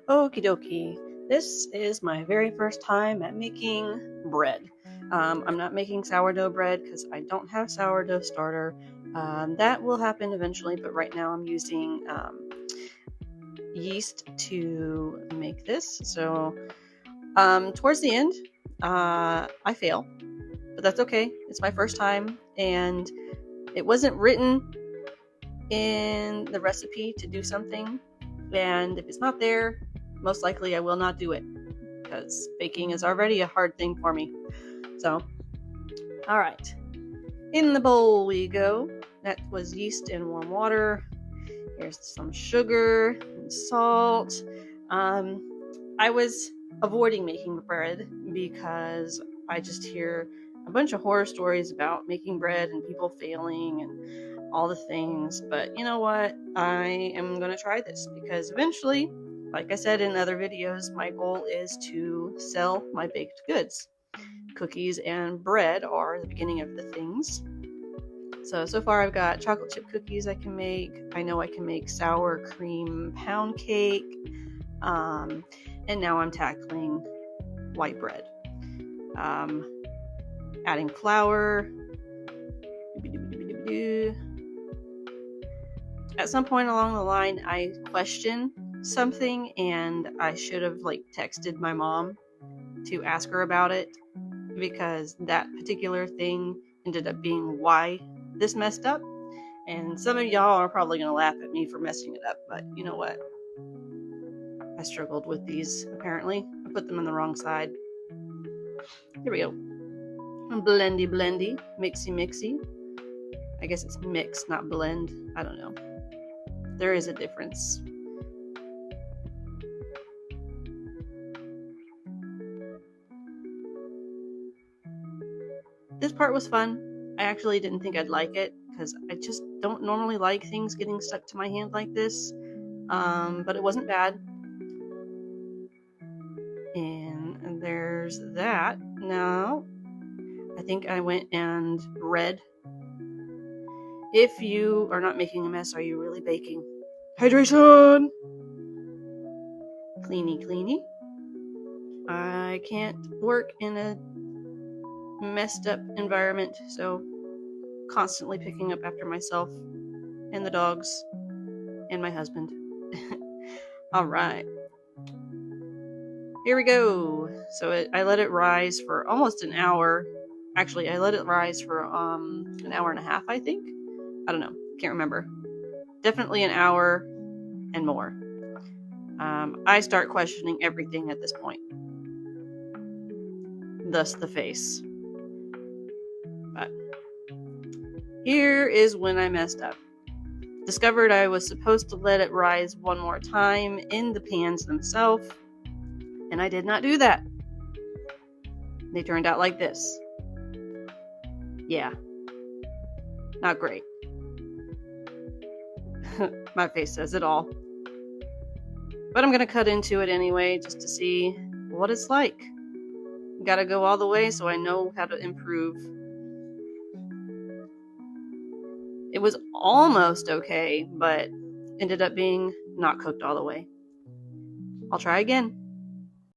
Okie dokie. This is my very first time at making bread. I'm not making sourdough bread because I don't have sourdough starter. That will happen eventually, but right now I'm using yeast to make this. So towards the end, I fail, but that's okay. It's my first time, and it wasn't written in the recipe to do something. And if it's not there, most likely I will not do it because baking is already a hard thing for me. So, all right. In the bowl we go. That was yeast and warm water. Here's some sugar and salt. I was avoiding making bread because I just hear a bunch of horror stories about making bread and people failing and all the things. But you know what? I am going to try this because eventually, like I said in other videos, my goal is to sell my baked goods. Cookies and bread are the beginning of the things. So far I've got chocolate chip cookies I can make. I know I can make sour cream pound cake. And now I'm tackling white bread. Adding flour. At some point along the line, I questioned something and I should have texted my mom to ask her about it because that particular thing ended up being why this messed up. And some of y'all are probably going to laugh at me for messing it up, but you know what? I struggled with these, apparently. I put them on the wrong side. Here we go. Blendy, blendy. Mixy, mixy. I guess it's mix, not blend. I don't know. There is a difference. This part was fun. I actually didn't think I'd like it because I just don't normally like things getting stuck to my hand like this. But it wasn't bad. And there's that. Now, I think I went and read. If you are not making a mess, are you really baking? Hydration! Cleany, cleany. I can't work in a messed up environment, so constantly picking up after myself and the dogs and my husband. All right. Here we go. So I let it rise for almost an hour. Actually, I let it rise for an hour and a half, I think. I don't know. Can't remember. Definitely an hour and more. I start questioning everything at this point. Thus the face. But here is when I messed up. Discovered I was supposed to let it rise one more time in the pans themselves, and I did not do that. They turned out like this. Yeah. Not great. My face says it all. But I'm going to cut into it anyway just to see what it's like. Gotta go all the way so I know how to improve. It was almost okay, but ended up being not cooked all the way. I'll try again.